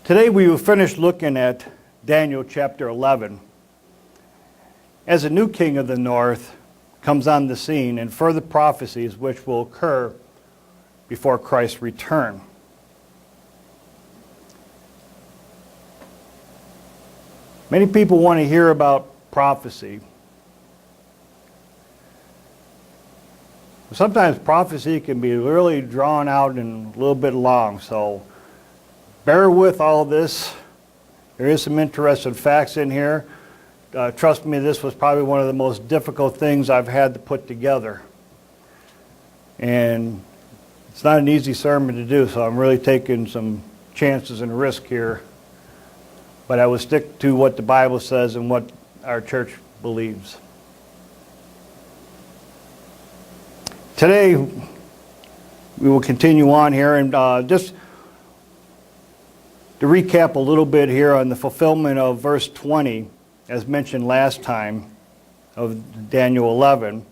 Today we will finish looking at Daniel chapter 11 as a new king of the north comes on the scene and further prophecies which will occur before Christ's return. Many people want to hear about prophecy. Sometimes prophecy can be really drawn out and a little bit long, so bear with all this. There is some interesting facts in here. Trust me, this was probably one of the most difficult things I've had to put together. And it's not an easy sermon to do, so I'm really taking some chances and risk here. But I will stick to what the Bible says and what our church believes. Today, we will continue on here and just to recap a little bit here on the fulfillment of verse 20, as mentioned last time, of Daniel 11.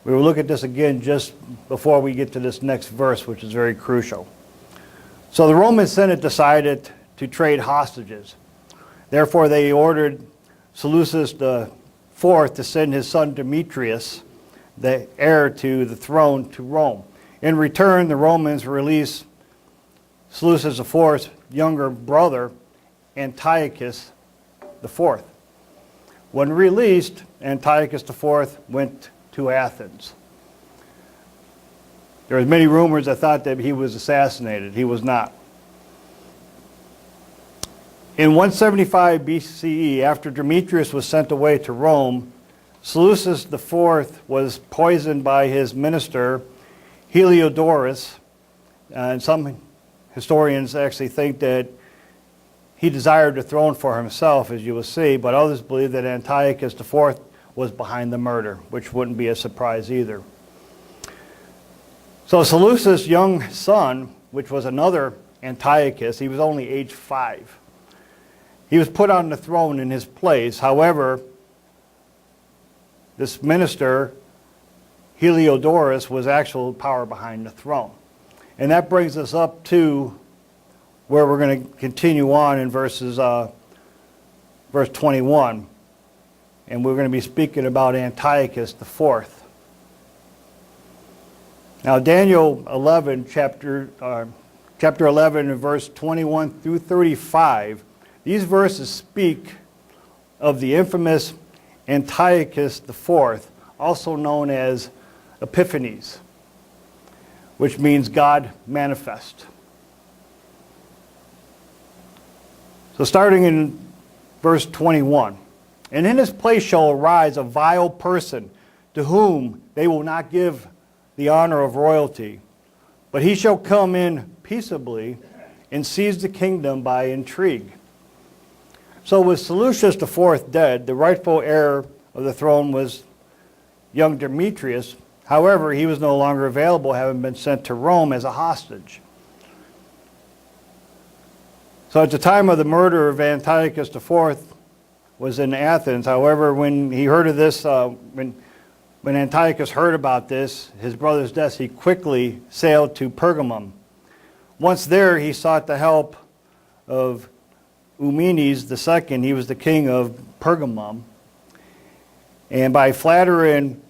We will look at this again just before we get to this next verse, which is very crucial. So the Roman Senate decided to trade hostages. Therefore, they ordered Seleucus IV to send his son Demetrius, the heir to the throne, to Rome. In return, the Romans released Seleucus IV's younger brother, Antiochus IV. When released, Antiochus IV went to Athens. There were many rumors that thought that he was assassinated. He was not. In 175 BCE, after Demetrius was sent away to Rome, Seleucus IV was poisoned by his minister, Heliodorus, and some historians actually think that he desired the throne for himself, as you will see, but others believe that Antiochus IV was behind the murder, which wouldn't be a surprise either. So Seleucus' young son, which was another Antiochus, he was only age 5. He was put on the throne in his place. However, this minister, Heliodorus, was actual power behind the throne. And that brings us up to where we're going to continue on in verse 21. And we're going to be speaking about Antiochus IV. Now, Daniel 11, chapter 11, and verse 21 through 35, these verses speak of the infamous Antiochus IV, also known as Epiphanes, which means God manifest. So starting in verse 21, and in his place shall arise a vile person, to whom they will not give the honor of royalty, but he shall come in peaceably and seize the kingdom by intrigue. So with Seleucus IV dead, the rightful heir of the throne was young Demetrius. However, he was no longer available, having been sent to Rome as a hostage. So at the time of the murder of Antiochus IV was in Athens. However, when he heard of this, when Antiochus heard about this, his brother's death, he quickly sailed to Pergamum. Once there, he sought the help of Eumenes II. He was the king of Pergamum. And by flattering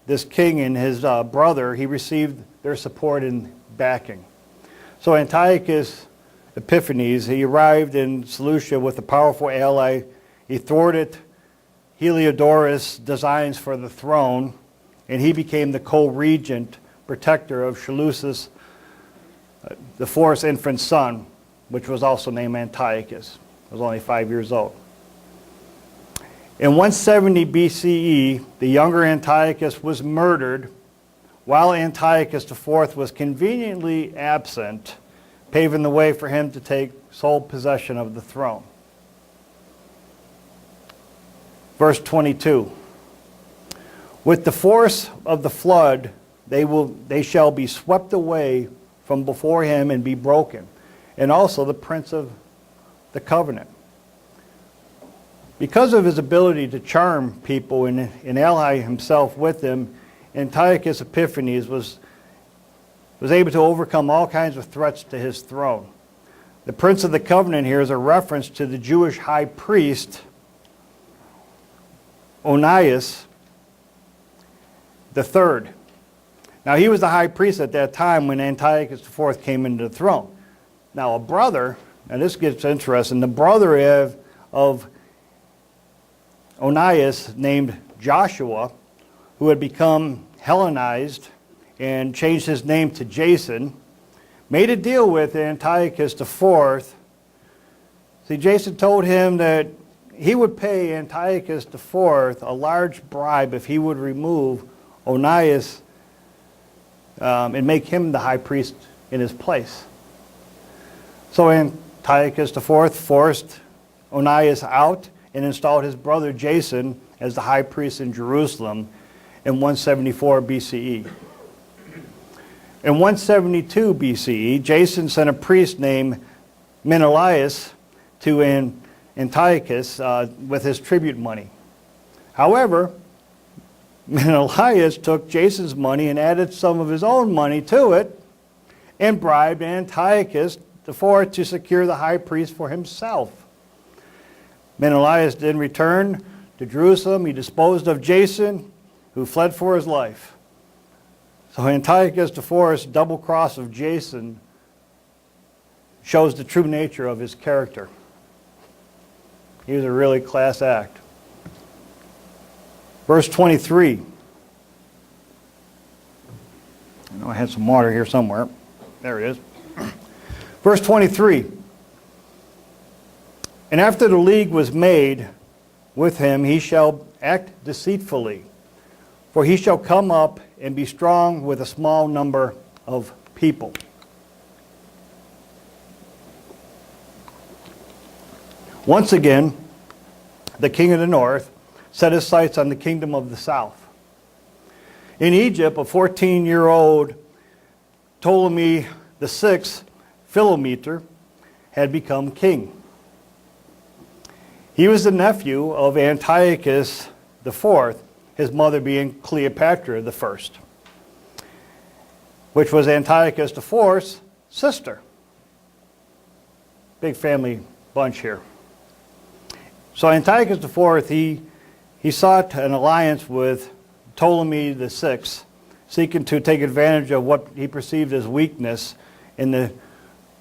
this king and his brother, he received their support and backing. So Antiochus Epiphanes, he arrived in Seleucia with a powerful ally. He thwarted Heliodorus' designs for the throne, and he became the co-regent protector of Seleucus IV's infant son, which was also named Antiochus. He was only 5 years old. In 170 BCE, the younger Antiochus was murdered, while Antiochus IV was conveniently absent, paving the way for him to take sole possession of the throne. Verse 22. With the force of the flood, they shall be swept away from before him and be broken, and also the prince of the covenant. Because of his ability to charm people and ally himself with them, Antiochus Epiphanes was able to overcome all kinds of threats to his throne. The Prince of the Covenant here is a reference to the Jewish high priest, Onias III. Now, he was the high priest at that time when Antiochus IV came into the throne. Now, a brother, and this gets interesting, the brother of Onias, named Joshua, who had become Hellenized and changed his name to Jason, made a deal with Antiochus IV. See, Jason told him that he would pay Antiochus IV a large bribe if he would remove Onias and make him the high priest in his place. So Antiochus IV forced Onias out and installed his brother Jason as the high priest in Jerusalem in 174 BCE. In 172 BCE, Jason sent a priest named Menelaus to Antiochus with his tribute money. However, Menelaus took Jason's money and added some of his own money to it and bribed Antiochus IV to secure the high priest for himself. Menelaus then returned to Jerusalem. He disposed of Jason, who fled for his life. So Antiochus IV's double cross of Jason shows the true nature of his character. He was a really class act. Verse 23. I know I had some water here somewhere. There it is. Verse 23. And after the league was made with him, he shall act deceitfully, for he shall come up and be strong with a small number of people. Once again, the king of the north set his sights on the kingdom of the south. In Egypt, a 14-year-old Ptolemy VI Philometor had become king. He was the nephew of Antiochus IV, his mother being Cleopatra I, which was Antiochus IV's sister. Big family bunch here. So Antiochus IV, he sought an alliance with Ptolemy VI, seeking to take advantage of what he perceived as weakness in the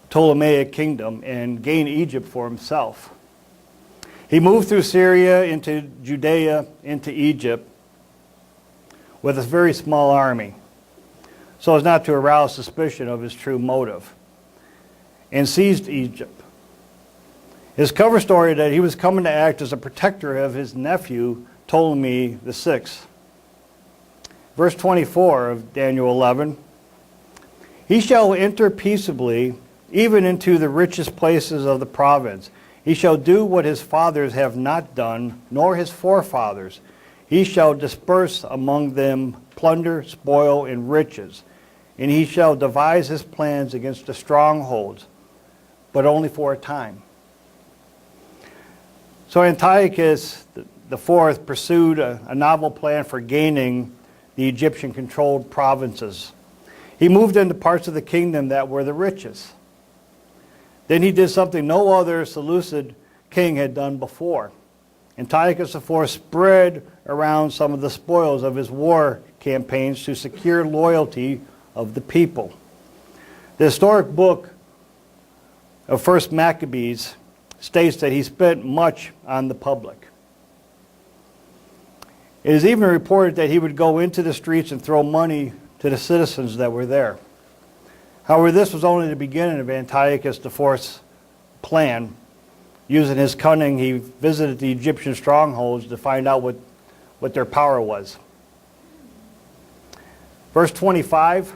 Ptolemaic kingdom and gain Egypt for himself. He moved through Syria into Judea into Egypt with a very small army, so as not to arouse suspicion of his true motive, and seized Egypt. His cover story that he was coming to act as a protector of his nephew Ptolemy VI. Verse 24 of Daniel 11. He shall enter peaceably even into the richest places of the province. He shall do what his fathers have not done, nor his forefathers. He shall disperse among them plunder, spoil, and riches. And he shall devise his plans against the strongholds, but only for a time. So Antiochus IV pursued a novel plan for gaining the Egyptian-controlled provinces. He moved into parts of the kingdom that were the richest. Then he did something no other Seleucid king had done before. Antiochus IV spread around some of the spoils of his war campaigns to secure loyalty of the people. The historic book of 1 Maccabees states that he spent much on the public. It is even reported that he would go into the streets and throw money to the citizens that were there. However, this was only the beginning of Antiochus IV's plan. Using his cunning, he visited the Egyptian strongholds to find out what their power was. Verse 25,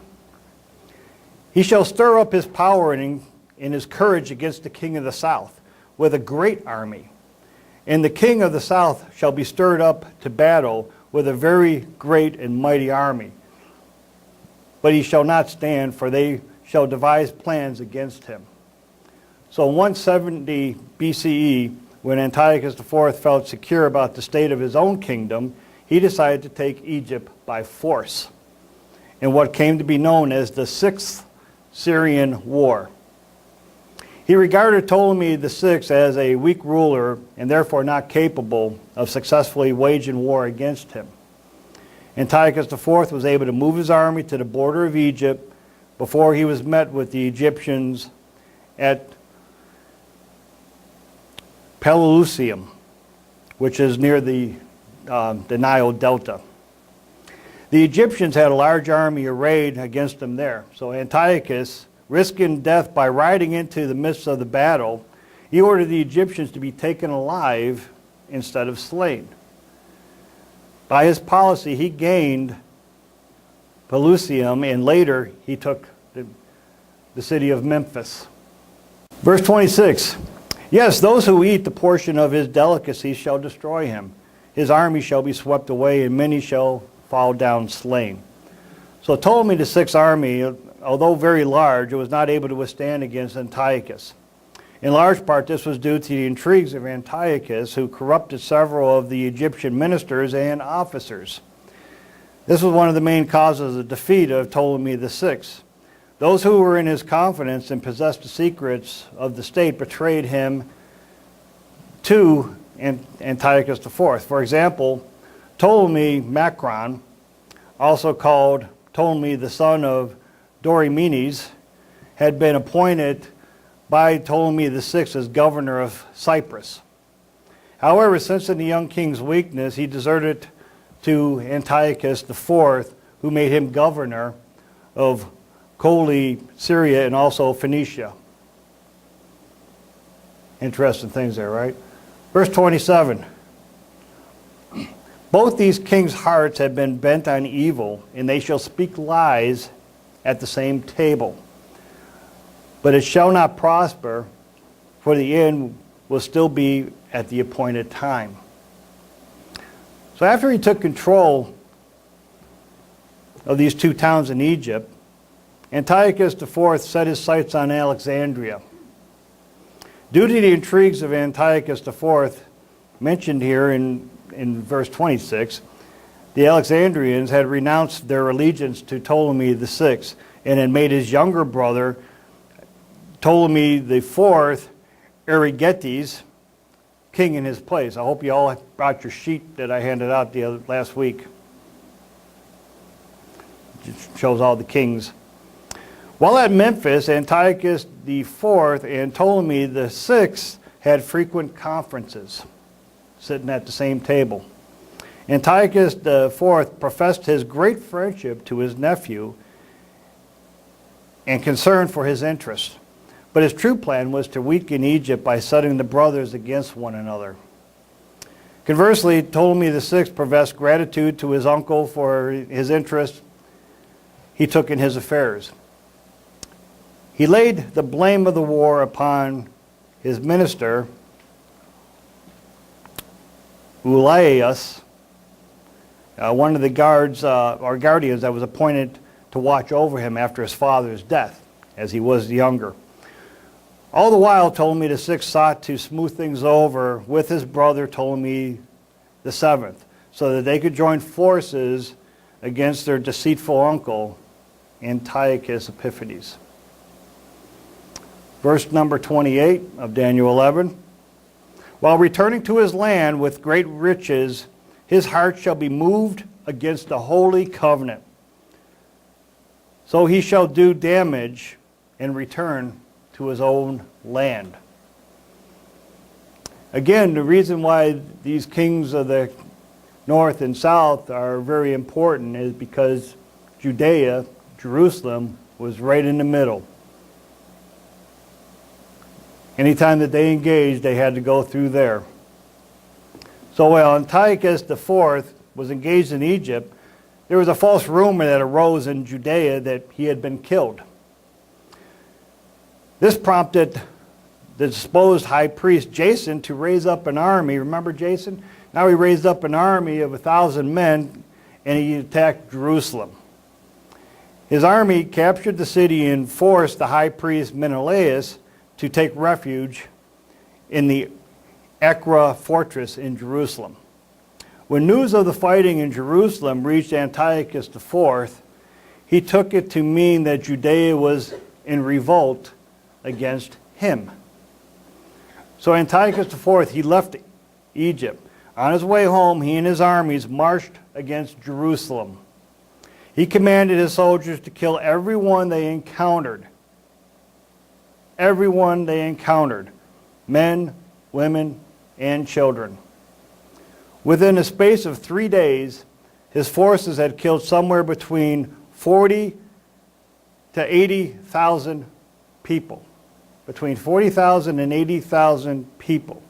he shall stir up his power and his courage against the king of the south with a great army. And the king of the south shall be stirred up to battle with a very great and mighty army. But he shall not stand, for they shall devise plans against him. So in 170 BCE, when Antiochus IV felt secure about the state of his own kingdom, he decided to take Egypt by force in what came to be known as the Sixth Syrian War. He regarded Ptolemy VI as a weak ruler and therefore not capable of successfully waging war against him. Antiochus IV was able to move his army to the border of Egypt before he was met with the Egyptians at Pelusium, which is near the Nile Delta. The Egyptians had a large army arrayed against them there. So Antiochus, risking death by riding into the midst of the battle, he ordered the Egyptians to be taken alive instead of slain. By his policy, he gained Pelusium, and later he took the city of Memphis. Verse 26, yes, those who eat the portion of his delicacies shall destroy him. His army shall be swept away, and many shall fall down slain. So Ptolemy VI's army, although very large, it was not able to withstand against Antiochus. In large part, this was due to the intrigues of Antiochus, who corrupted several of the Egyptian ministers and officers. This was one of the main causes of the defeat of Ptolemy VI. Those who were in his confidence and possessed the secrets of the state betrayed him to Antiochus IV. For example, Ptolemy Macron, also called Ptolemy the son of Dorymenes, had been appointed by Ptolemy VI as governor of Cyprus. However, sensing the young king's weakness, he deserted to Antiochus IV, who made him governor of Colli, Syria, and also Phoenicia. Interesting things there, right? Verse 27. Both these kings' hearts have been bent on evil, and they shall speak lies at the same table. But it shall not prosper, for the end will still be at the appointed time. So after he took control of these two towns in Egypt, Antiochus IV set his sights on Alexandria. Due to the intrigues of Antiochus IV, mentioned here in verse 26, the Alexandrians had renounced their allegiance to Ptolemy VI and had made his younger brother, Ptolemy IV, Erigetes, king in his place. I hope you all brought your sheet that I handed out last week. It shows all the kings. While at Memphis, Antiochus IV and Ptolemy VI had frequent conferences, sitting at the same table. Antiochus IV professed his great friendship to his nephew and concern for his interests. But his true plan was to weaken Egypt by setting the brothers against one another. Conversely, Ptolemy VI professed gratitude to his uncle for his interest he took in his affairs. He laid the blame of the war upon his minister, Ulaius, one of the guards or guardians that was appointed to watch over him after his father's death, as he was younger. All the while, Ptolemy VI sought to smooth things over with his brother Ptolemy VII, so that they could join forces against their deceitful uncle, Antiochus Epiphanes. Verse number 28 of Daniel 11. While returning to his land with great riches, his heart shall be moved against the holy covenant. So he shall do damage and return to his own land. Again, the reason why these kings of the north and south are very important is because Judea, Jerusalem, was right in the middle. Anytime that they engaged, they had to go through there. So while Antiochus IV was engaged in Egypt, there was a false rumor that arose in Judea that he had been killed. This prompted the disposed high priest Jason to raise up an army. Remember Jason? Now he raised up an army of 1,000 men, and he attacked Jerusalem. His army captured the city and forced the high priest Menelaus to take refuge in the Acra fortress in Jerusalem. When news of the fighting in Jerusalem reached Antiochus IV, he took it to mean that Judea was in revolt against him. So Antiochus IV, he left Egypt. On his way home, he and his armies marched against Jerusalem. He commanded his soldiers to kill everyone they encountered. Everyone they encountered. Men, women, and children. Within a space of 3 days, his forces had killed somewhere between 40 to 80,000 people. Between 40,000 and 80,000 people.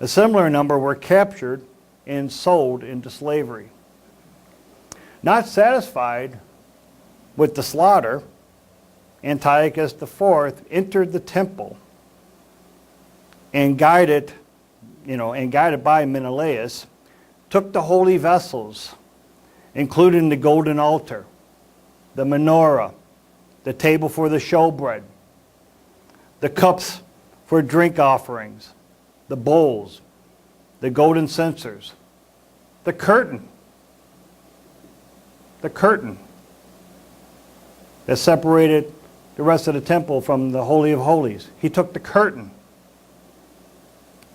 A similar number were captured and sold into slavery. Not satisfied with the slaughter, Antiochus IV entered the temple and guided by Menelaus, took the holy vessels, including the golden altar, the menorah, the table for the showbread, the cups for drink offerings, the bowls, the golden censers, the curtain that separated the rest of the temple from the Holy of Holies. He took the curtain,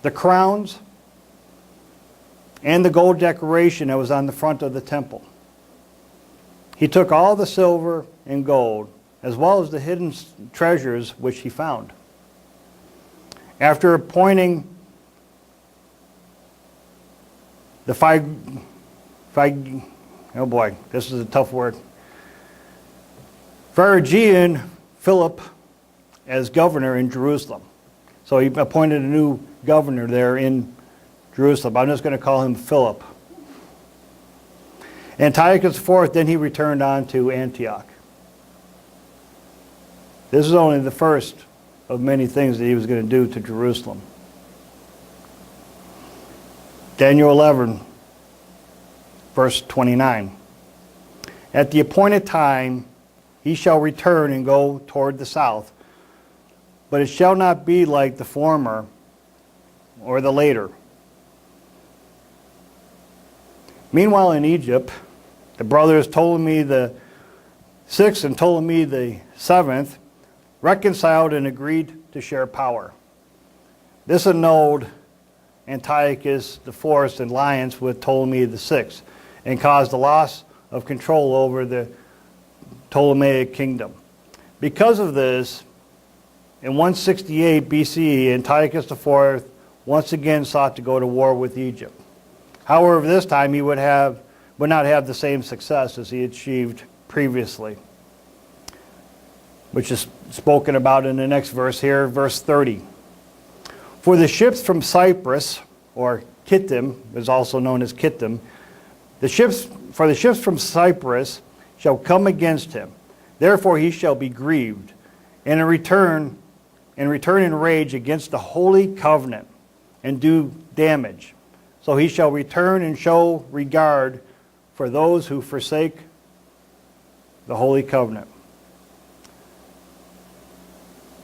the crowns, and the gold decoration that was on the front of the temple. He took all the silver and gold, as well as the hidden treasures which he found. After appointing the oh boy, this is a tough word. Phrygian Philip as governor in Jerusalem. So he appointed a new governor there in Jerusalem. I'm just going to call him Philip. Antiochus IV, then he returned on to Antioch. This is only the first of many things that he was going to do to Jerusalem. Daniel 11, verse 29. At the appointed time he shall return and go toward the south, but it shall not be like the former or the later. Meanwhile in Egypt, the brothers Ptolemy the 6th and Ptolemy the 7th reconciled and agreed to share power. This annulled Antiochus IV's alliance with Ptolemy the 6th and caused the loss of control over the Ptolemaic kingdom. Because of this, in 168 BCE, Antiochus IV once again sought to go to war with Egypt. However, this time he would not have the same success as he achieved previously, which is spoken about in the next verse here, verse 30. For the ships from Cyprus, or Kittim, is also known as Kittim, the ships from Cyprus shall come against him. Therefore he shall be grieved, and return in rage against the holy covenant, and do damage. So he shall return and show regard for those who forsake the holy covenant.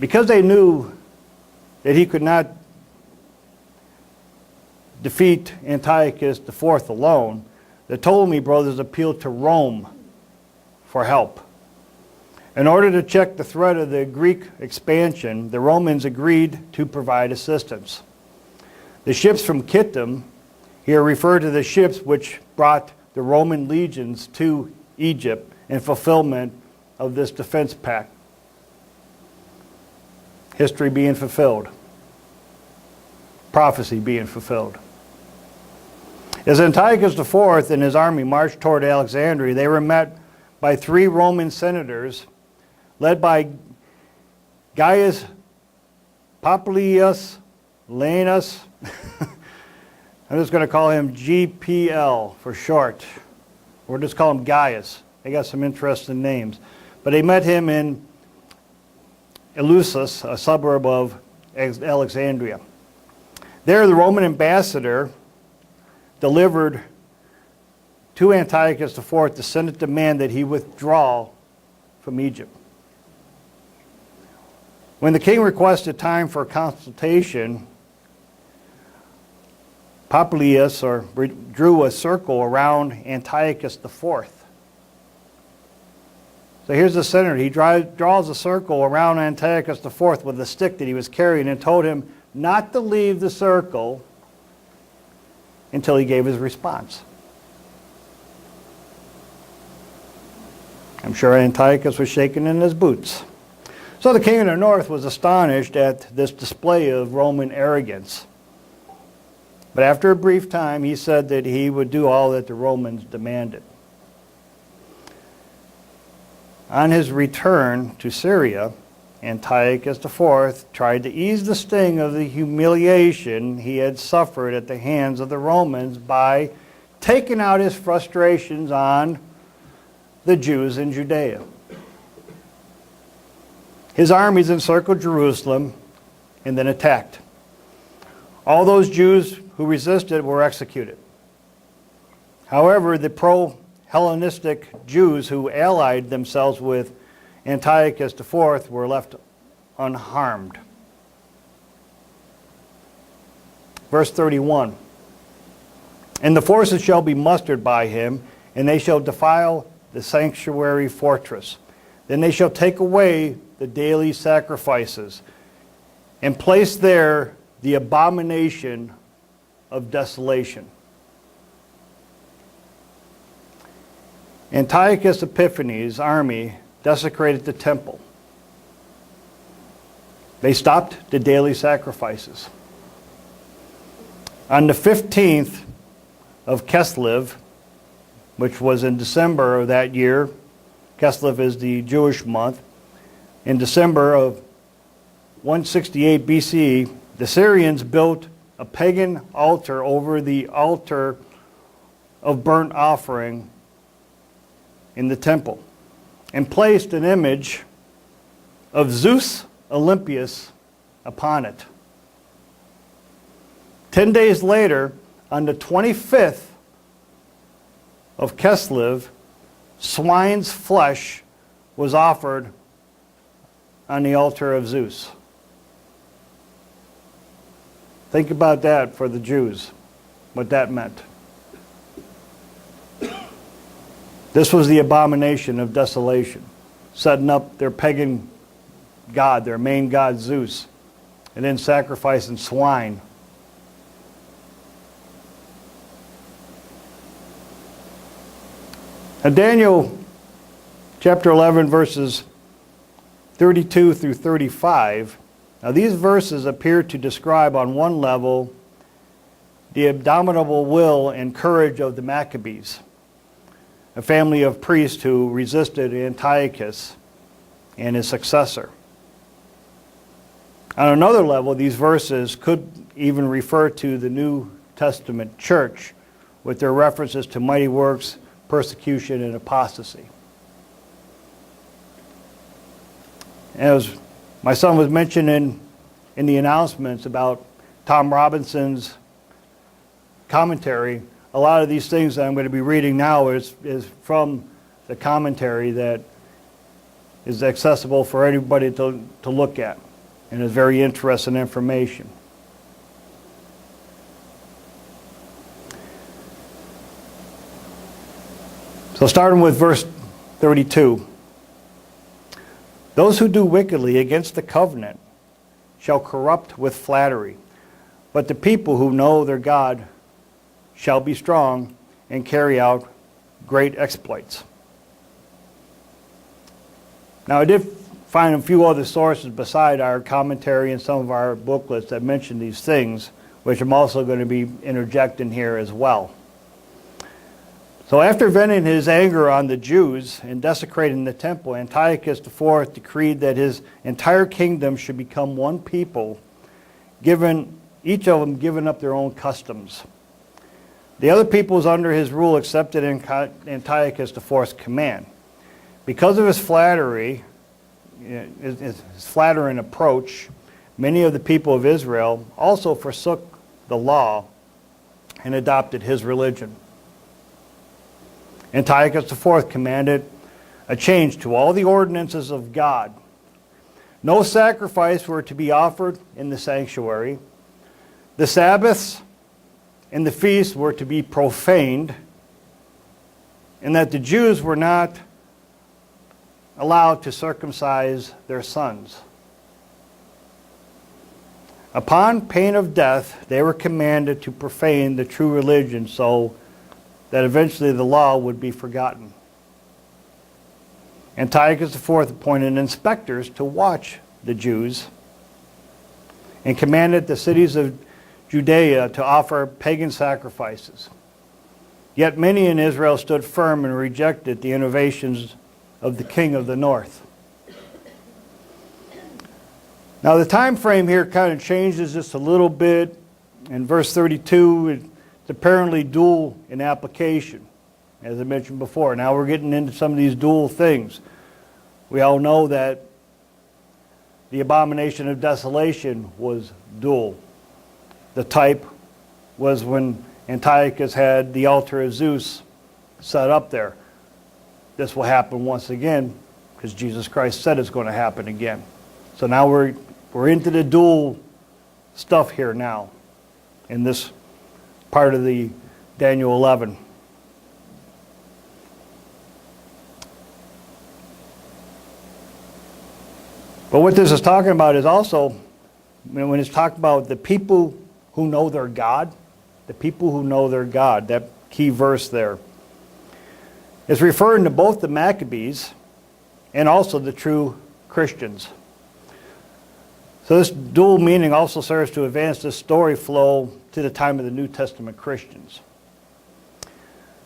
Because they knew that he could not defeat Antiochus IV alone, the Ptolemy brothers appealed to Rome for help. In order to check the threat of the Greek expansion, the Romans agreed to provide assistance. The ships from Kittim here refer to the ships which brought the Roman legions to Egypt in fulfillment of this defense pact. History being fulfilled. Prophecy being fulfilled. As Antiochus IV and his army marched toward Alexandria, they were met by 3 Roman senators led by Gaius Popilius Laenas. I'm just going to call him GPL for short. We'll just call him Gaius. They got some interesting names. But they met him in Eleusis, a suburb of Alexandria. There, the Roman ambassador delivered to Antiochus IV the Senate demand that he withdraw from Egypt. When the king requested time for consultation, Popilius drew a circle around Antiochus IV. So here's the senator. He draws a circle around Antiochus IV with a stick that he was carrying and told him not to leave the circle until he gave his response. I'm sure Antiochus was shaking in his boots. So the king of the north was astonished at this display of Roman arrogance. But after a brief time, he said that he would do all that the Romans demanded. On his return to Syria, Antiochus IV tried to ease the sting of the humiliation he had suffered at the hands of the Romans by taking out his frustrations on the Jews in Judea. His armies encircled Jerusalem and then attacked. All those Jews who resisted were executed. However, the pro-Hellenistic Jews who allied themselves with Antiochus IV were left unharmed. Verse 31. And the forces shall be mustered by him, and they shall defile the sanctuary fortress. Then they shall take away the daily sacrifices and place there the abomination of desolation. Antiochus Epiphanes' army desecrated the temple. They stopped the daily sacrifices. On the 15th of Kislev, which was in December of that year, Kislev is the Jewish month, in December of 168 BCE, the Syrians built a pagan altar over the altar of burnt offering in the temple and placed an image of Zeus Olympius upon it. 10 days later, on the 25th of Kislev, swine's flesh was offered on the altar of Zeus. Think about that for the Jews, what that meant. This was the abomination of desolation, setting up their pagan god, their main god Zeus, and then sacrificing swine. Now Daniel chapter 11 verses 32 through 35, now these verses appear to describe on one level the indomitable will and courage of the Maccabees, a family of priests who resisted Antiochus and his successor. On another level, these verses could even refer to the New Testament church with their references to mighty works, persecution, and apostasy. As my son was mentioning in the announcements about Tom Robinson's commentary, a lot of these things that I'm going to be reading now is from the commentary that is accessible for anybody to look at, and is very interesting information. So starting with verse 32. Those who do wickedly against the covenant shall corrupt with flattery, but the people who know their God shall be strong and carry out great exploits. Now I did find a few other sources beside our commentary and some of our booklets that mention these things, which I'm also going to be interjecting here as well. So after venting his anger on the Jews and desecrating the temple, Antiochus IV decreed that his entire kingdom should become one people, each of them giving up their own customs. The other peoples under his rule accepted Antiochus IV's command. Because of his flattery, his flattering approach, many of the people of Israel also forsook the law and adopted his religion. Antiochus IV commanded a change to all the ordinances of God. No sacrifice were to be offered in the sanctuary. The Sabbaths and the feasts were to be profaned, and that the Jews were not allowed to circumcise their sons. Upon pain of death, they were commanded to profane the true religion so that eventually the law would be forgotten. Antiochus IV appointed inspectors to watch the Jews and commanded the cities of Judea to offer pagan sacrifices. Yet many in Israel stood firm and rejected the innovations of the king of the north. Now the time frame here kind of changes just a little bit. In verse 32, it's apparently dual in application, as I mentioned before. Now we're getting into some of these dual things. We all know that the abomination of desolation was dual. The type was when Antiochus had the altar of Zeus set up there. This will happen once again because Jesus Christ said it's going to happen again. So now we're into the dual stuff here now in this part of the Daniel 11. But what this is talking about is also, when it's talking about the people who know their God, the people who know their God, that key verse there, is referring to both the Maccabees and also the true Christians. So this dual meaning also serves to advance this story flow to the time of the New Testament Christians.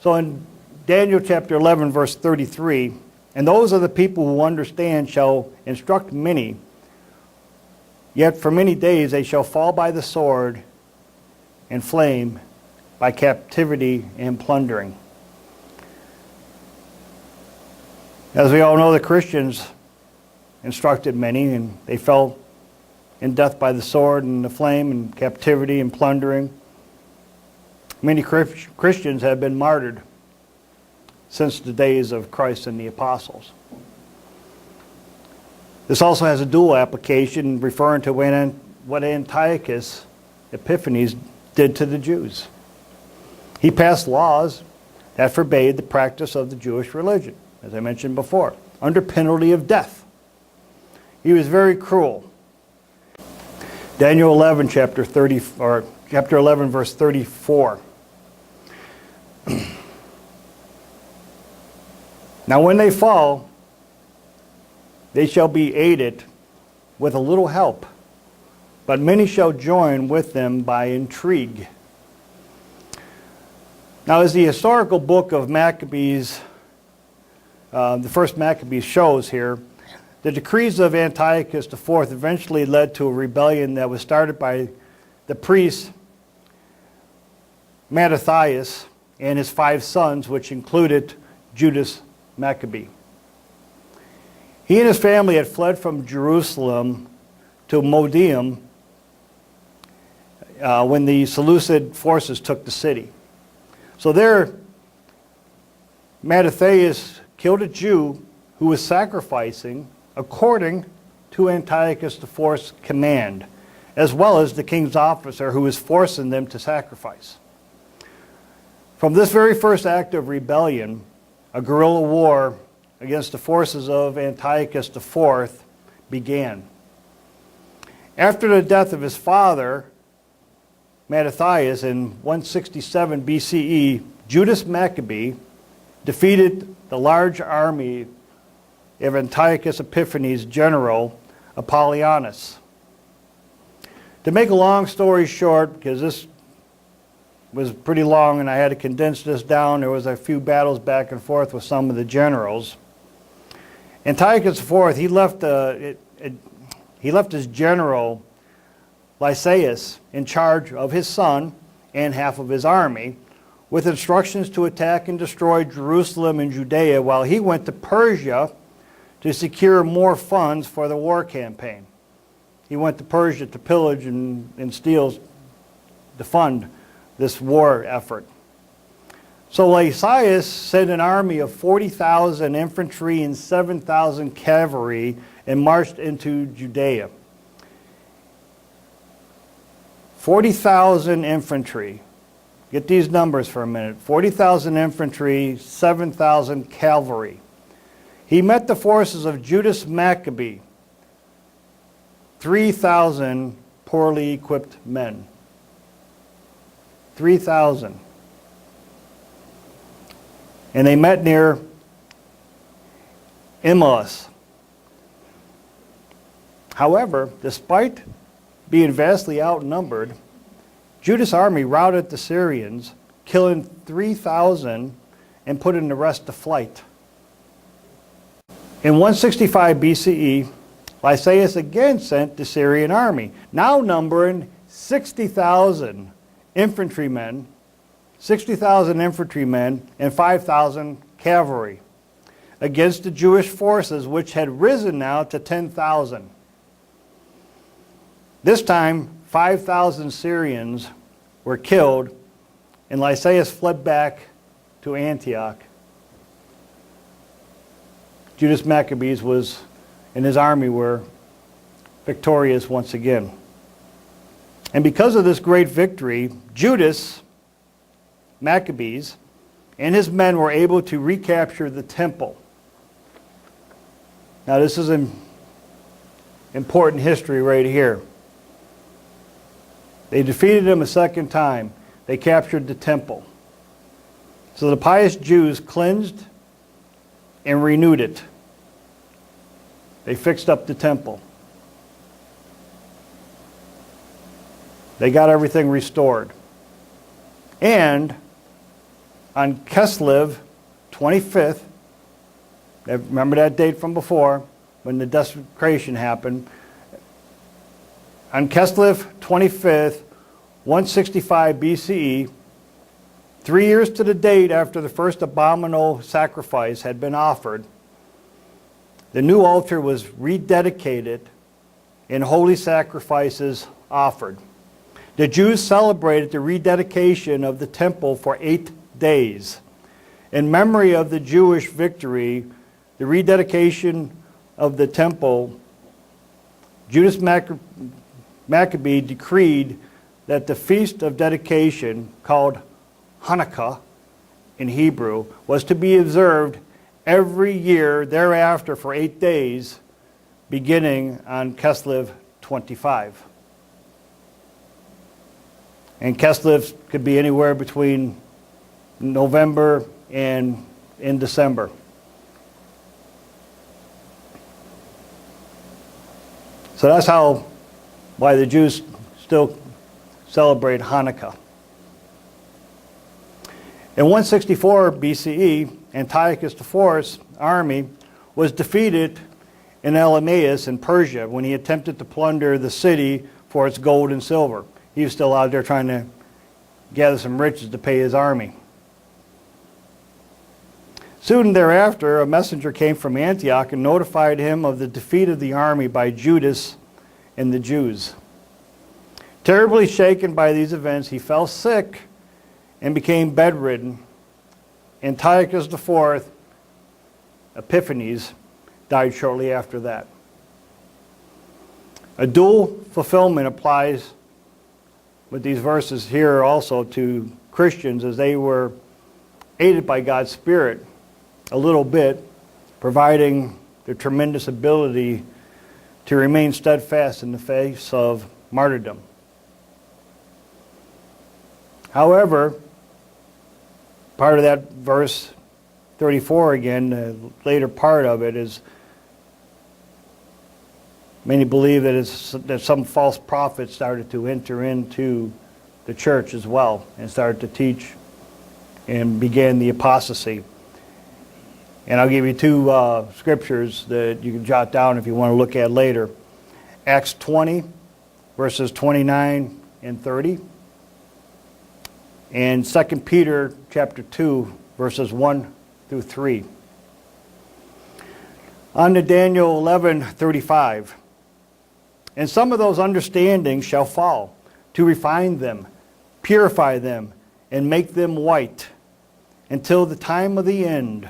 So in Daniel chapter 11, verse 33, and those are the people who understand shall instruct many, yet for many days they shall fall by the sword and flame, by captivity and plundering. As we all know, the Christians instructed many, and they fell in death by the sword and the flame and captivity and plundering. Many Christians have been martyred since the days of Christ and the apostles. This also has a dual application referring to what Antiochus Epiphanes did to the Jews. He passed laws that forbade the practice of the Jewish religion, as I mentioned before, under penalty of death. He was very cruel. Daniel 11, chapter 11, verse 34. Now when they fall, they shall be aided with a little help, but many shall join with them by intrigue. Now as the historical book of Maccabees, the first Maccabees shows here, the decrees of Antiochus IV eventually led to a rebellion that was started by the priest Mattathias and his 5 sons, which included Judas Maccabee. He and his family had fled from Jerusalem to Modium when the Seleucid forces took the city. So there, Mattathias killed a Jew who was sacrificing according to Antiochus IV's command, as well as the king's officer who was forcing them to sacrifice. From this very first act of rebellion, a guerrilla war against the forces of Antiochus IV began. After the death of his father, Mattathias, in 167 BCE, Judas Maccabee defeated the large army of Antiochus Epiphanes' general, Apollonius. To make a long story short, because this was pretty long and I had to condense this down, there was a few battles back and forth with some of the generals. Antiochus IV, he left his general Lysias in charge of his son and half of his army, with instructions to attack and destroy Jerusalem and Judea, while he went to Persia to secure more funds for the war campaign. He went to Persia to pillage and steal to fund this war effort. So Lysias sent an army of 40,000 infantry and 7,000 cavalry and marched into Judea. 40,000 infantry. Get these numbers for a minute. 40,000 infantry, 7,000 cavalry. He met the forces of Judas Maccabee, 3,000 poorly equipped men. 3,000. And they met near Emmaus. However, despite being vastly outnumbered, Judas' army routed the Syrians, killing 3,000 and putting the rest to flight. In 165 BCE, Lysias again sent the Syrian army, now numbering 60,000 infantrymen, and 5,000 cavalry, against the Jewish forces, which had risen now to 10,000. This time, 5,000 Syrians were killed, and Lysias fled back to Antioch. Judas Maccabees and his army were victorious once again. And because of this great victory, Judas Maccabees and his men were able to recapture the temple. Now this is an important history right here. They defeated him a second time. They captured the temple. So the pious Jews cleansed and renewed it. They fixed up the temple. They got everything restored. And on Kislev 25th, remember that date from before, when the desecration happened, on Kislev 25th, 165 BCE, 3 years to the date after the first abominable sacrifice had been offered, the new altar was rededicated and holy sacrifices offered. The Jews celebrated the rededication of the temple for 8 days. In memory of the Jewish victory, the rededication of the temple, Judas Maccabee decreed that the feast of dedication, called Hanukkah in Hebrew, was to be observed every year thereafter for 8 days, beginning on Kislev 25. And Kislev could be anywhere between November and in December. So that's why the Jews still celebrate Hanukkah. In 164 BCE, Antiochus IV's army was defeated in Elymais in Persia when he attempted to plunder the city for its gold and silver. He was still out there trying to gather some riches to pay his army. Soon thereafter, a messenger came from Antioch and notified him of the defeat of the army by Judas and the Jews. Terribly shaken by these events, he fell sick and became bedridden. Antiochus IV, Epiphanes, died shortly after that. A dual fulfillment applies with these verses here also to Christians, as they were aided by God's Spirit a little bit, providing the tremendous ability to remain steadfast in the face of martyrdom. However, part of that verse 34 again, the later part of it, is many believe that some false prophets started to enter into the church as well and started to teach and began the apostasy. And I'll give you two scriptures that you can jot down if you want to look at later. Acts 20, verses 29 and 30. And 2 Peter chapter 2, verses 1 through 3. On to Daniel 11:35. And some of those understandings shall fall, to refine them, purify them, and make them white, until the time of the end,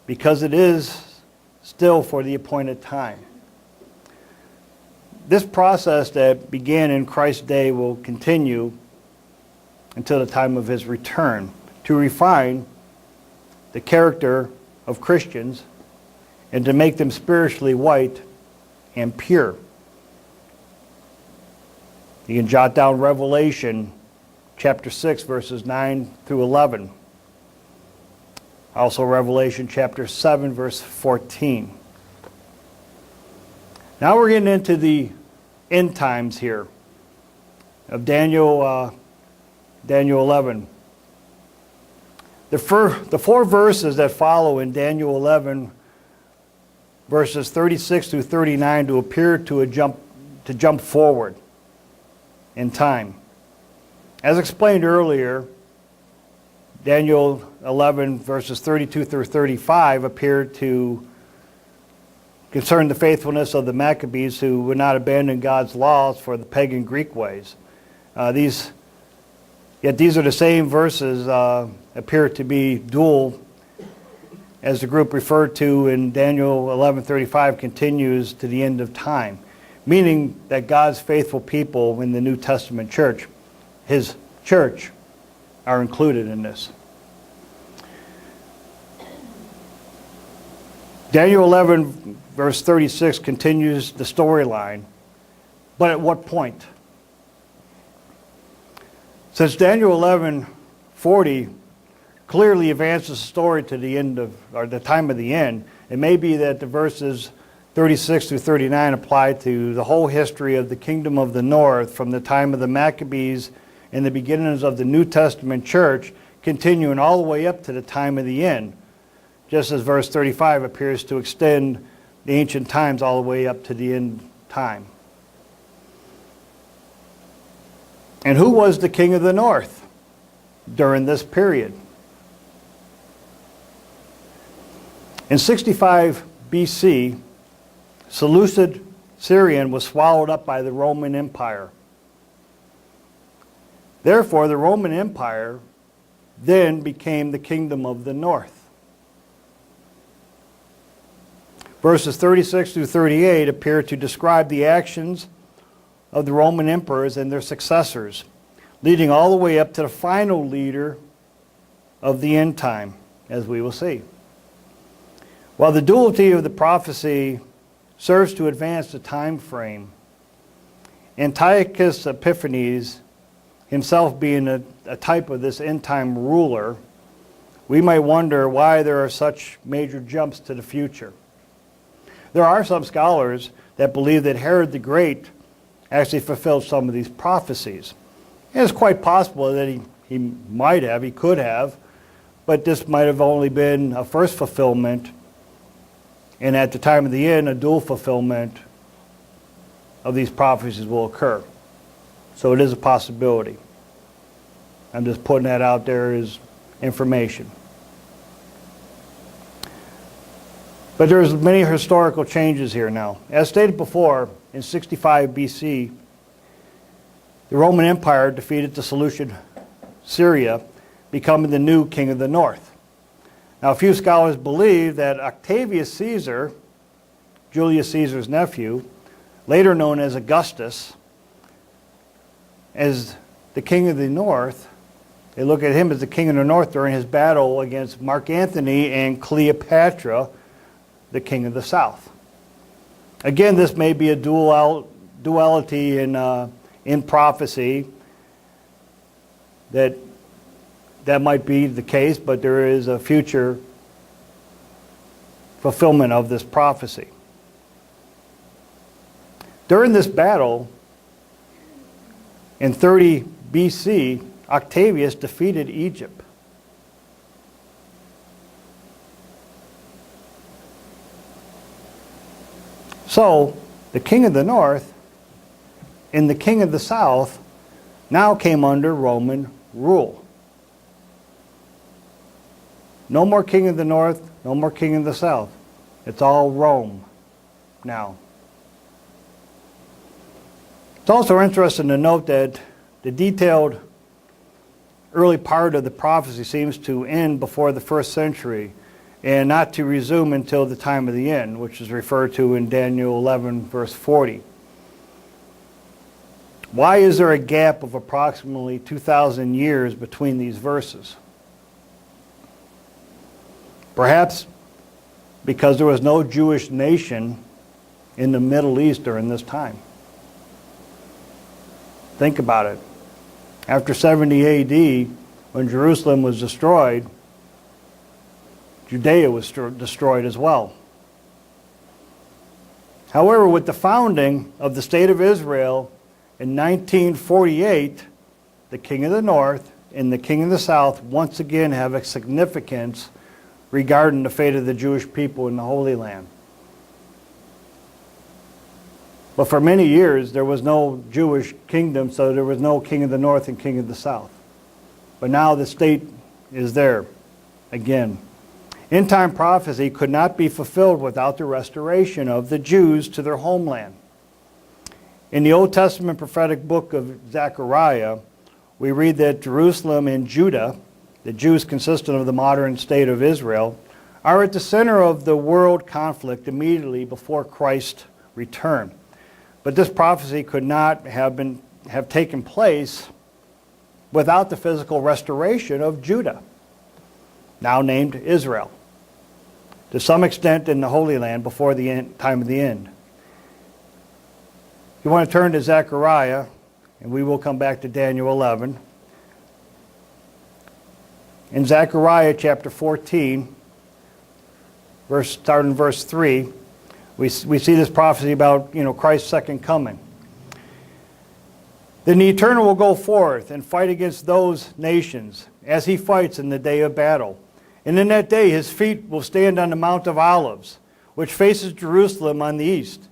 because it is still for the appointed time. This process that began in Christ's day will continue until the time of his return, to refine the character of Christians and to make them spiritually white and pure. You can jot down Revelation chapter 6, verses 9 through 11. Also Revelation chapter 7, verse 14. Now we're getting into the end times here of Daniel 11. The four verses that follow in Daniel 11, verses 36 through 39, to appear to jump forward in time. As explained earlier, Daniel 11, verses 32 through 35, appear to concern the faithfulness of the Maccabees, who would not abandon God's laws for the pagan Greek ways. These are the same verses appear to be dual, as the group referred to in Daniel 11:35 continues to the end of time, meaning that God's faithful people in the New Testament church, His church, are included in this. Daniel 11, verse 36 continues the storyline, but at what point? Since Daniel 11:40 clearly advances the story to the end of, or the time of the end, it may be that the verses 36 through 39 apply to the whole history of the kingdom of the north from the time of the Maccabees and the beginnings of the New Testament church, continuing all the way up to the time of the end, just as verse 35 appears to extend the ancient times all the way up to the end time. And who was the king of the north during this period? In 65 BC, Seleucid Syrian was swallowed up by the Roman Empire. Therefore, the Roman Empire then became the kingdom of the north. Verses 36 through 38 appear to describe the actions of the Roman emperors and their successors, leading all the way up to the final leader of the end time, as we will see. While the duality of the prophecy serves to advance the time frame, Antiochus Epiphanes, himself being a type of this end-time ruler, we might wonder why there are such major jumps to the future. There are some scholars that believe that Herod the Great actually fulfilled some of these prophecies. And it's quite possible that he could have, but this might have only been a first fulfillment, and at the time of the end, a dual fulfillment of these prophecies will occur. So it is a possibility. I'm just putting that out there as information. But there's many historical changes here now. As stated before, in 65 BC, the Roman Empire defeated the Seleucid Syria, becoming the new king of the north. Now, a few scholars believe that Octavius Caesar, Julius Caesar's nephew, later known as Augustus, as the king of the north, they look at him as the king of the north during his battle against Mark Antony and Cleopatra, the king of the south. Again, this may be a duality in prophecy, that might be the case, but there is a future fulfillment of this prophecy. During this battle, in 30 BC, Octavius defeated Egypt. So, the king of the north and the king of the south now came under Roman rule. No more king of the north, no more king of the south. It's all Rome now. It's also interesting to note that the detailed early part of the prophecy seems to end before the 1st century and not to resume until the time of the end, which is referred to in Daniel 11, verse 40. Why is there a gap of approximately 2,000 years between these verses? Perhaps because there was no Jewish nation in the Middle East during this time. Think about it. After 70 AD, when Jerusalem was destroyed, Judea was destroyed as well. However, with the founding of the State of Israel in 1948, the King of the North and the King of the South once again have a significance regarding the fate of the Jewish people in the Holy Land. But for many years, there was no Jewish kingdom, so there was no King of the North and King of the South. But now the state is there again. End-time prophecy could not be fulfilled without the restoration of the Jews to their homeland. In the Old Testament prophetic book of Zechariah, we read that Jerusalem and Judah, the Jews consistent of the modern state of Israel, are at the center of the world conflict immediately before Christ's return. But this prophecy could not have taken place without the physical restoration of Judah, now named Israel, to some extent in the Holy Land before the time of the end. You want to turn to Zechariah, and we will come back to Daniel 11. In Zechariah chapter 14, starting in verse 3, we see this prophecy about Christ's second coming. Then the Eternal will go forth and fight against those nations, as he fights in the day of battle. And in that day his feet will stand on the Mount of Olives, which faces Jerusalem on the east.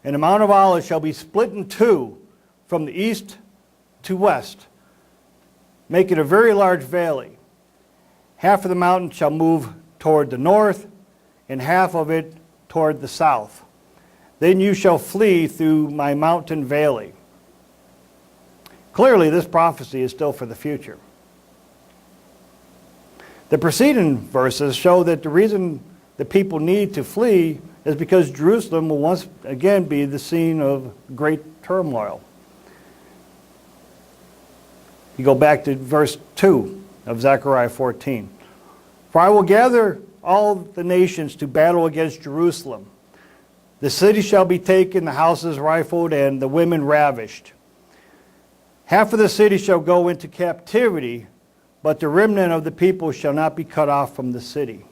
And the Mount of Olives shall be split in two from the east to west, making a very large valley. Half of the mountain shall move toward the north, and half of it toward the south. Then you shall flee through my mountain valley. Clearly, this prophecy is still for the future. The preceding verses show that the reason the people need to flee is because Jerusalem will once again be the scene of great turmoil. You go back to verse 2 of Zechariah 14. For I will gather all the nations to battle against Jerusalem. The city shall be taken, the houses rifled, and the women ravished. Half of the city shall go into captivity, but the remnant of the people shall not be cut off from the city.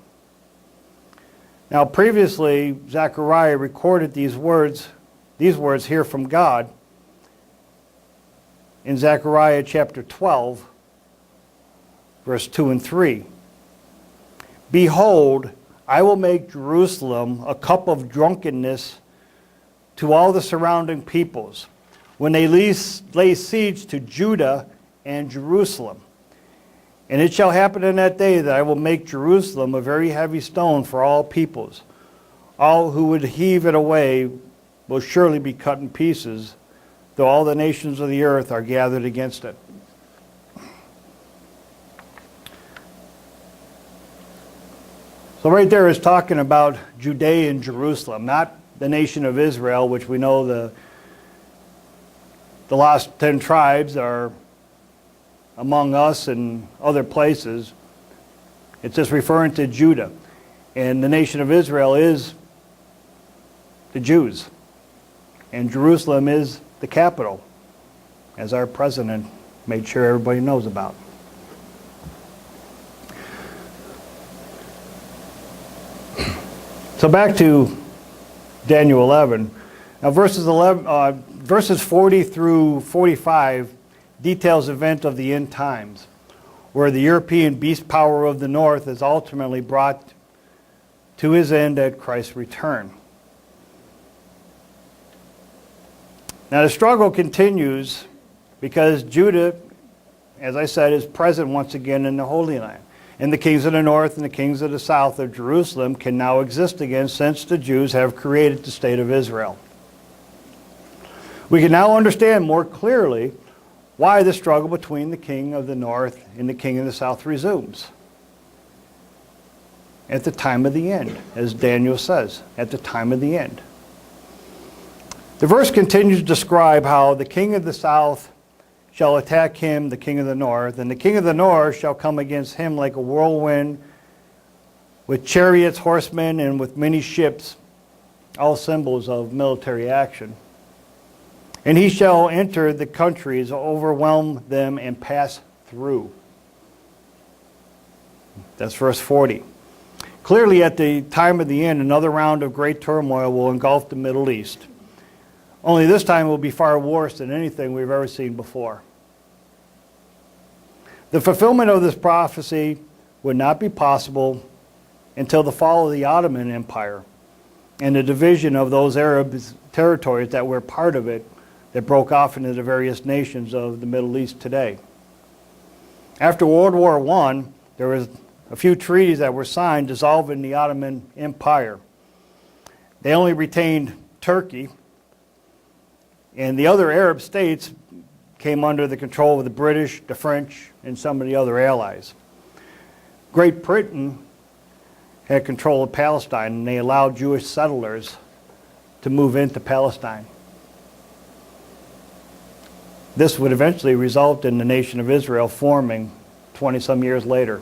Now previously, Zechariah recorded these words here from God in Zechariah chapter 12, verse 2 and 3. Behold, I will make Jerusalem a cup of drunkenness to all the surrounding peoples, when they lay siege to Judah and Jerusalem. And it shall happen in that day that I will make Jerusalem a very heavy stone for all peoples. All who would heave it away will surely be cut in pieces, though all the nations of the earth are gathered against it. So right there is talking about Judea and Jerusalem, not the nation of Israel, which we know the lost 10 tribes are among us and other places. It's just referring to Judah. And the nation of Israel is the Jews. And Jerusalem is the capital, as our president made sure everybody knows about. So back to Daniel 11. Now verses 40 through 45 details event of the end times, where the European beast power of the north is ultimately brought to his end at Christ's return. Now the struggle continues because Judah, as I said, is present once again in the Holy Land. And the kings of the north and the kings of the south of Jerusalem can now exist again, since the Jews have created the state of Israel. We can now understand more clearly why the struggle between the king of the north and the king of the south resumes at the time of the end, as Daniel says, at the time of the end. The verse continues to describe how the king of the south shall attack him, the king of the north, and the king of the north shall come against him like a whirlwind with chariots, horsemen, and with many ships, all symbols of military action. And he shall enter the countries, overwhelm them, and pass through. That's verse 40. Clearly, at the time of the end, another round of great turmoil will engulf the Middle East. Only this time it will be far worse than anything we've ever seen before. The fulfillment of this prophecy would not be possible until the fall of the Ottoman Empire and the division of those Arab territories that were part of it that broke off into the various nations of the Middle East today. After World War I, there was a few treaties that were signed dissolving the Ottoman Empire. They only retained Turkey, and the other Arab states came under the control of the British, the French, and some of the other allies. Great Britain had control of Palestine, and they allowed Jewish settlers to move into Palestine. This would eventually result in the nation of Israel forming 20-some years later.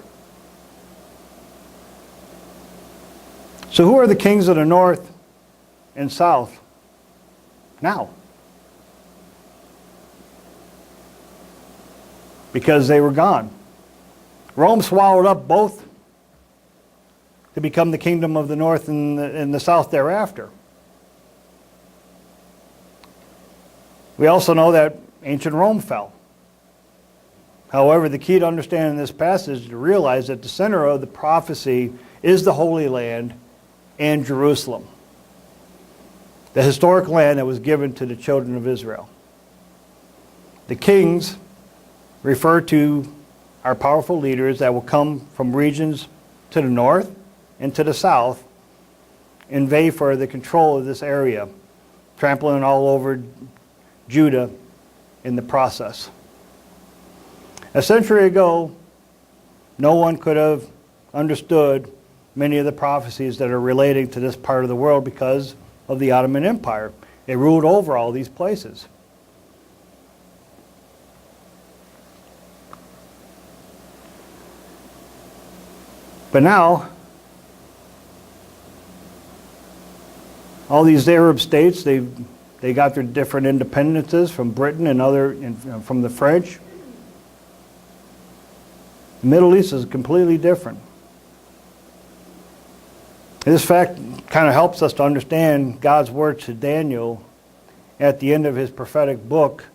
So who are the kings of the north and south now? Because they were gone. Rome swallowed up both to become the kingdom of the north and the south thereafter. We also know that ancient Rome fell. However, the key to understanding this passage is to realize that the center of the prophecy is the Holy Land and Jerusalem, the historic land that was given to the children of Israel. The kings refer to our powerful leaders that will come from regions to the north and to the south and vie for the control of this area, trampling all over Judah in the process. A century ago, no one could have understood many of the prophecies that are relating to this part of the world because of the Ottoman Empire. It ruled over all these places. But now, all these Arab states, they got their different independences from Britain and from the French. The Middle East is completely different. This fact kind of helps us to understand God's word to Daniel at the end of his prophetic book.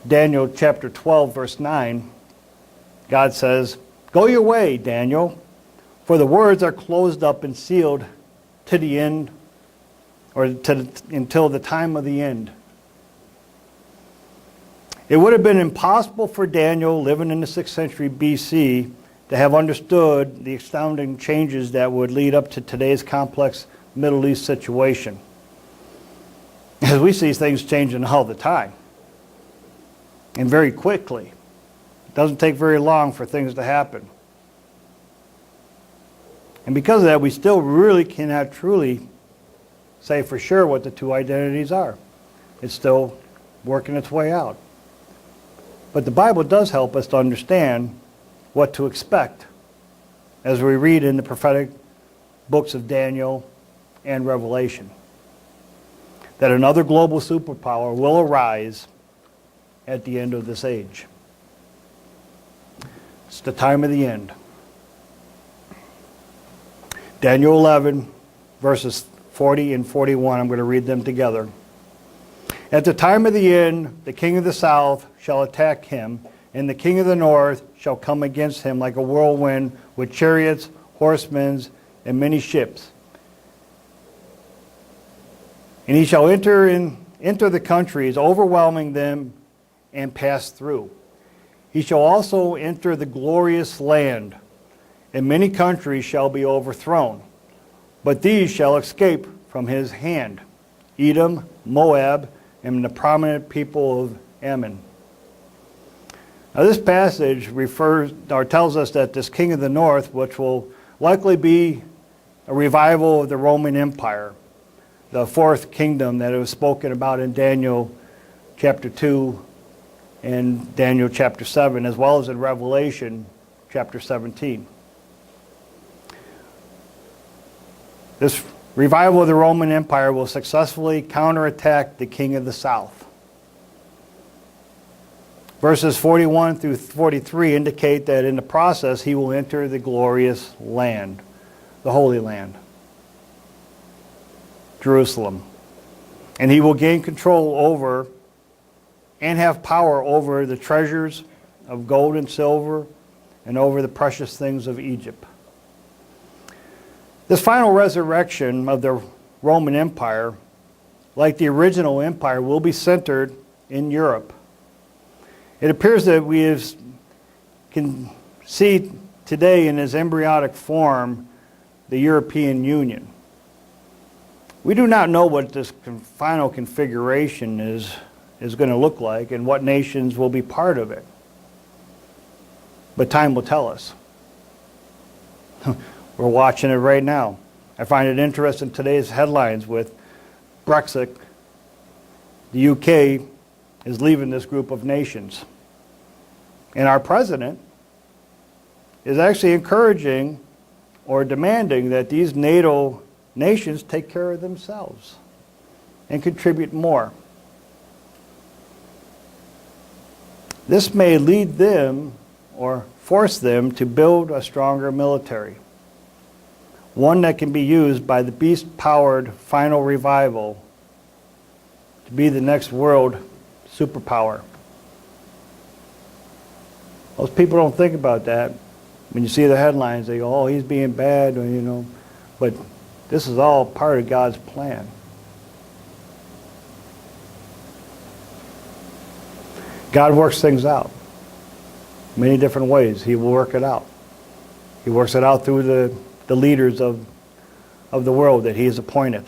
Daniel chapter 12, verse 9, God says, "Go your way, Daniel, for the words are closed up and sealed to the end, or until the time of the end." It would have been impossible for Daniel, living in the 6th century BC, to have understood the astounding changes that would lead up to today's complex Middle East situation. As we see things changing all the time, and very quickly. It doesn't take very long for things to happen. And because of that, we still really cannot truly say for sure what the two identities are. It's still working its way out. But the Bible does help us to understand what to expect as we read in the prophetic books of Daniel and Revelation. That another global superpower will arise at the end of this age. It's the time of the end. Daniel 11, verses 40 and 41, I'm going to read them together. "At the time of the end, the king of the south shall attack him, and the king of the north shall come against him like a whirlwind with chariots, horsemen, and many ships. And he shall enter the countries, overwhelming them, and pass through. He shall also enter the glorious land, and many countries shall be overthrown. But these shall escape from his hand: Edom, Moab, and the prominent people of Ammon." Now this passage tells us that this king of the north, which will likely be a revival of the Roman Empire, the fourth kingdom that it was spoken about in Daniel chapter 2 and Daniel chapter 7, as well as in Revelation chapter 17. This revival of the Roman Empire will successfully counterattack the king of the south. Verses 41 through 43 indicate that in the process he will enter the glorious land, the Holy Land, Jerusalem. And he will gain control over and have power over the treasures of gold and silver and over the precious things of Egypt. This final resurrection of the Roman Empire, like the original empire, will be centered in Europe. It appears that we can see today in its embryonic form the European Union. We do not know what this final configuration is going to look like and what nations will be part of it. But time will tell us. We're watching it right now. I find it interesting today's headlines with Brexit. The UK is leaving this group of nations. And our president is actually encouraging or demanding that these NATO nations take care of themselves and contribute more. This may lead them or force them to build a stronger military, one that can be used by the beast-powered final revival to be the next world superpower. Most people don't think about that. When you see the headlines, they go, oh, he's being bad, or, you know. But this is all part of God's plan. God works things out many different ways. He will work it out. He works it out through the leaders of the world that he has appointed.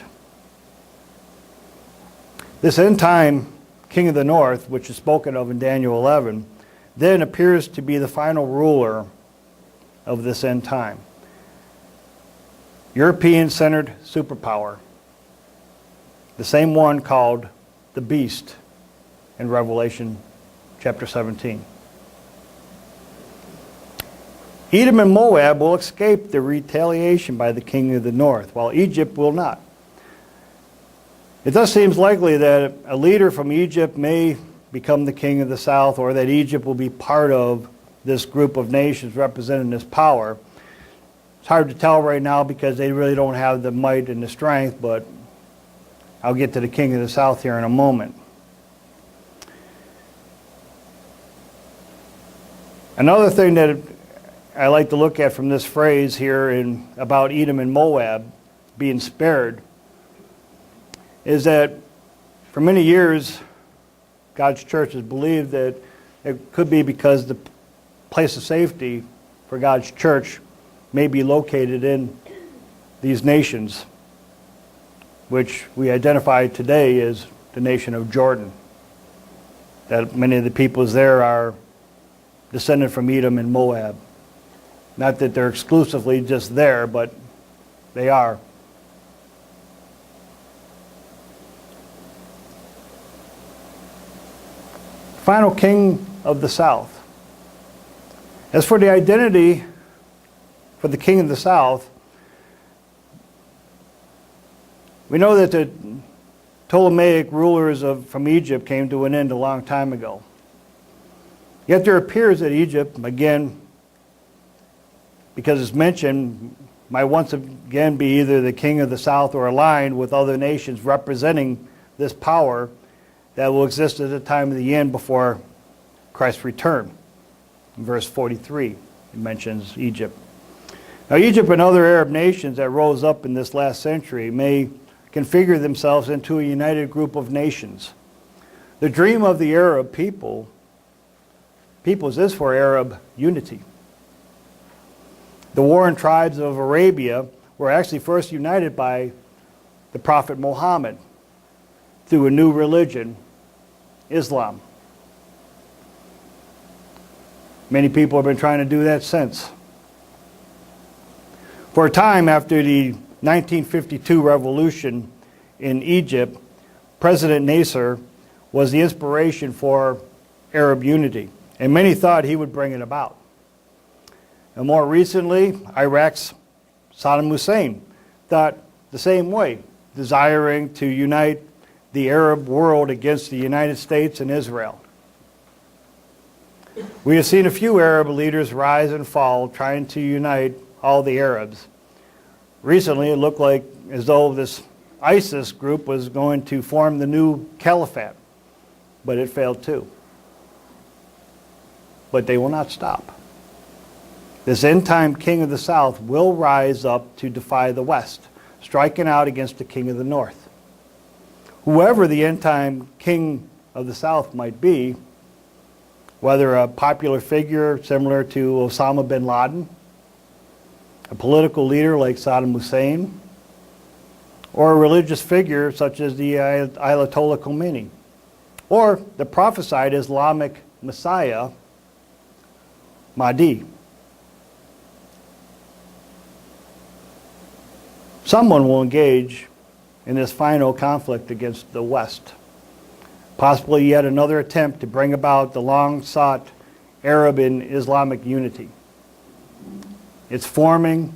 This end time king of the north, which is spoken of in Daniel 11, then appears to be the final ruler of this end time. European-centered superpower. The same one called the beast in Revelation chapter 17. Edom and Moab will escape the retaliation by the king of the north, while Egypt will not. It thus seems likely that a leader from Egypt may become the king of the south, or that Egypt will be part of this group of nations representing this power. It's hard to tell right now because they really don't have the might and the strength, but I'll get to the king of the south here in a moment. Another thing that I like to look at from this phrase here about Edom and Moab being spared is that for many years God's church has believed that it could be because the place of safety for God's church may be located in these nations, which we identify today as the nation of Jordan. That many of the peoples there are descended from Edom and Moab. Not that they're exclusively just there, but they are. Final king of the south. As for the identity for the king of the south, we know that the Ptolemaic rulers from Egypt came to an end a long time ago. Yet there appears that Egypt, again, because it's mentioned, might once again be either the king of the south or aligned with other nations representing this power that will exist at the time of the end before Christ's return. In verse 43, it mentions Egypt. Now, Egypt and other Arab nations that rose up in this last century may configure themselves into a united group of nations. The dream of the Arab peoples is for Arab unity. The warring tribes of Arabia were actually first united by the Prophet Muhammad through a new religion, Islam. Many people have been trying to do that since. For a time after the 1952 revolution in Egypt, President Nasser was the inspiration for Arab unity, and many thought he would bring it about. And more recently, Iraq's Saddam Hussein thought the same way, desiring to unite the Arab world against the United States and Israel. We have seen a few Arab leaders rise and fall trying to unite all the Arabs. Recently, it looked like as though this ISIS group was going to form the new caliphate, but it failed too. But they will not stop. This end-time king of the south will rise up to defy the west, striking out against the king of the north. Whoever the end-time king of the south might be, whether a popular figure similar to Osama bin Laden, a political leader like Saddam Hussein, or a religious figure such as the Ayatollah Khomeini, or the prophesied Islamic Messiah, Mahdi. Someone will engage in this final conflict against the West. Possibly yet another attempt to bring about the long-sought Arab and Islamic unity. It's forming.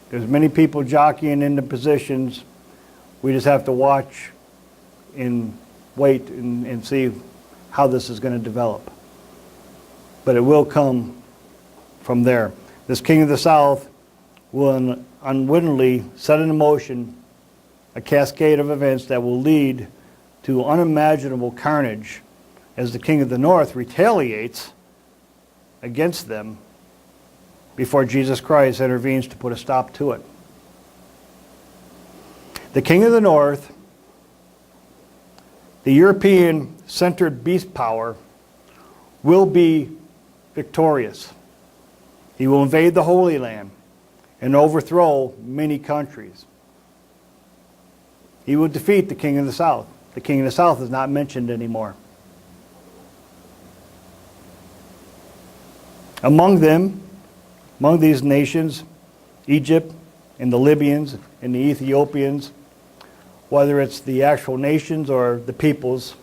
There's many people jockeying into positions. We just have to watch and wait and see how this is going to develop. But it will come from there. This king of the south will unwittingly set in motion a cascade of events that will lead to unimaginable carnage as the king of the north retaliates against them before Jesus Christ intervenes to put a stop to it. The king of the north, the European-centered beast power, will be victorious. He will invade the Holy Land and overthrow many countries. He will defeat the king of the south. The king of the south is not mentioned anymore. Among these nations, Egypt and the Libyans and the Ethiopians, whether it's the actual nations or the peoples,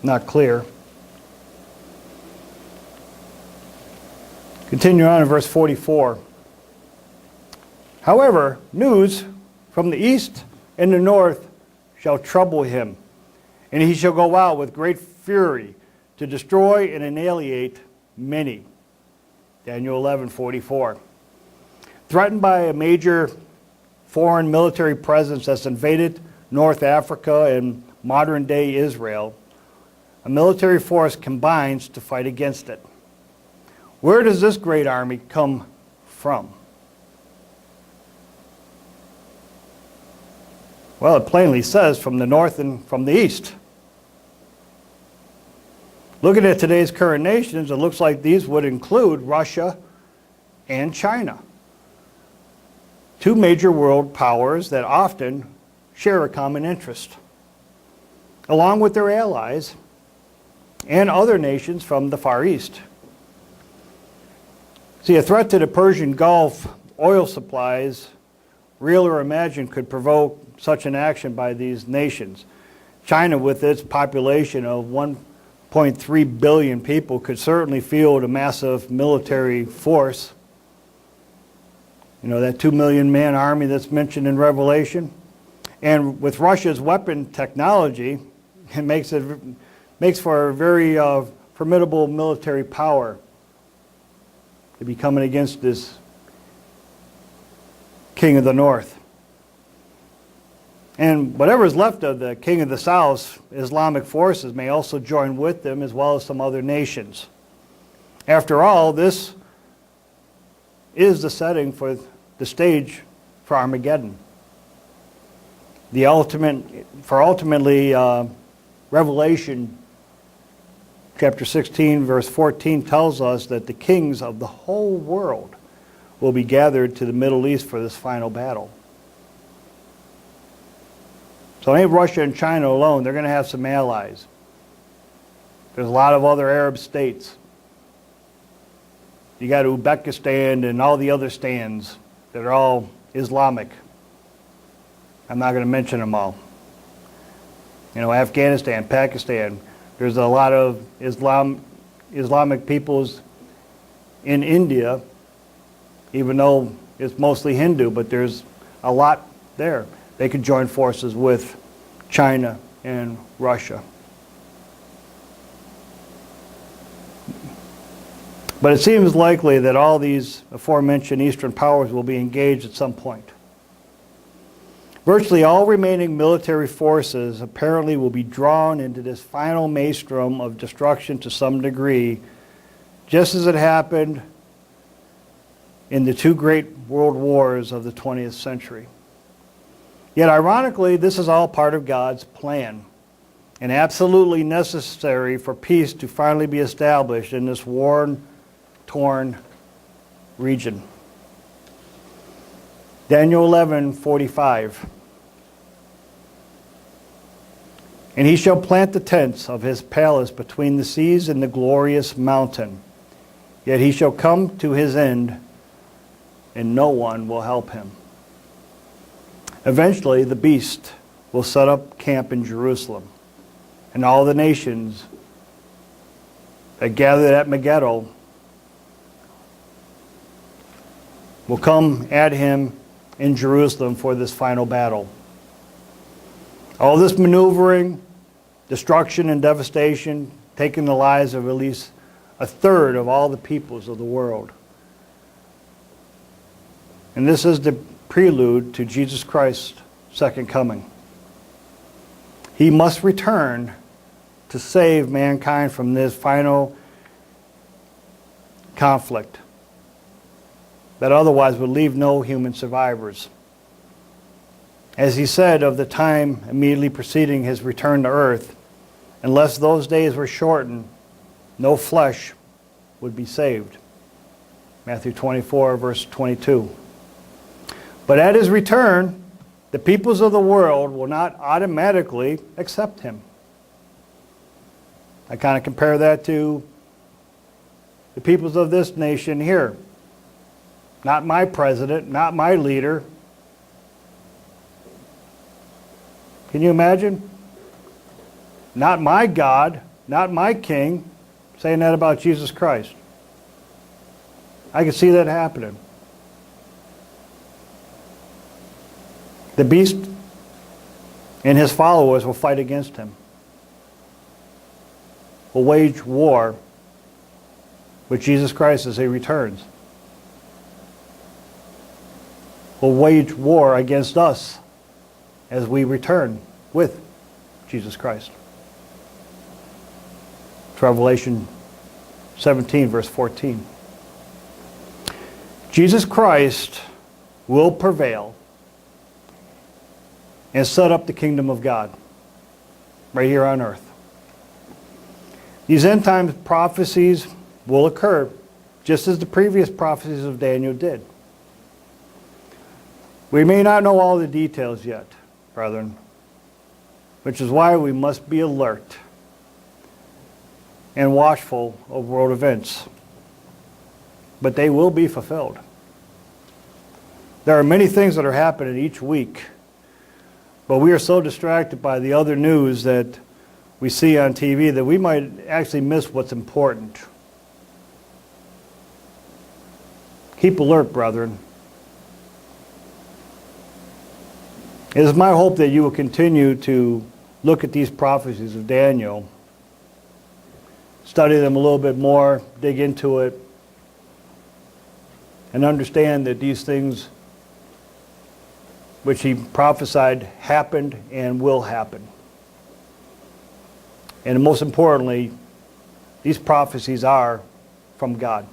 not clear. Continue on in verse 44. However, news from the east and the north shall trouble him, and he shall go out with great fury to destroy and annihilate many. Daniel 11:44. Threatened by a major foreign military presence that's invaded North Africa and modern-day Israel, a military force combines to fight against it. Where does this great army come from? Well, it plainly says from the north and from the east. Looking at today's current nations, it looks like these would include Russia and China, two major world powers that often share a common interest, along with their allies and other nations from the Far East. See, a threat to the Persian Gulf oil supplies, real or imagined, could provoke such an action by these nations. China, with its population of 1.3 billion people, could certainly field a massive military force. You know, that 2 million man army that's mentioned in Revelation. And with Russia's weapon technology, it makes for a very formidable military power to be coming against this king of the north. And whatever is left of the king of the south's Islamic forces may also join with them, as well as some other nations. After all, this is the setting for the stage for Armageddon. Ultimately, Revelation chapter 16, verse 14 tells us that the kings of the whole world will be gathered to the Middle East for this final battle. So it ain't Russia and China alone. They're going to have some allies. There's a lot of other Arab states. You got Uzbekistan and all the other stands that are all Islamic. I'm not going to mention them all. You know, Afghanistan, Pakistan. There's a lot of Islamic peoples in India, even though it's mostly Hindu, but there's a lot there. They could join forces with China and Russia. But it seems likely that all these aforementioned Eastern powers will be engaged at some point. Virtually all remaining military forces apparently will be drawn into this final maelstrom of destruction to some degree, just as it happened in the two great world wars of the 20th century. Yet ironically, this is all part of God's plan and absolutely necessary for peace to finally be established in this war-torn region. Daniel 11:45. And he shall plant the tents of his palace between the seas and the glorious mountain. Yet he shall come to his end, and no one will help him. Eventually, the beast will set up camp in Jerusalem, and all the nations that gathered at Megiddo will come at him in Jerusalem for this final battle. All this maneuvering, destruction, and devastation, taking the lives of at least a third of all the peoples of the world. And this is the prelude to Jesus Christ's second coming. He must return to save mankind from this final conflict that otherwise would leave no human survivors. As he said of the time immediately preceding his return to earth, unless those days were shortened, no flesh would be saved. Matthew 24, verse 22. But at his return, the peoples of the world will not automatically accept him. I kind of compare that to the peoples of this nation here. Not my president, not my leader. Can you imagine? Not my God, not my king, saying that about Jesus Christ. I can see that happening. The beast and his followers will fight against him, will wage war with Jesus Christ as he returns, will wage war against us as we return with Jesus Christ. It's Revelation 17, verse 14. Jesus Christ will prevail and set up the kingdom of God right here on earth. These end times prophecies will occur just as the previous prophecies of Daniel did. We may not know all the details yet, brethren, which is why we must be alert and watchful of world events. But they will be fulfilled. There are many things that are happening each week, but we are so distracted by the other news that we see on TV that we might actually miss what's important. Keep alert, brethren. It is my hope that you will continue to look at these prophecies of Daniel, study them a little bit more, dig into it, and understand that these things which he prophesied happened and will happen. And most importantly, these prophecies are from God.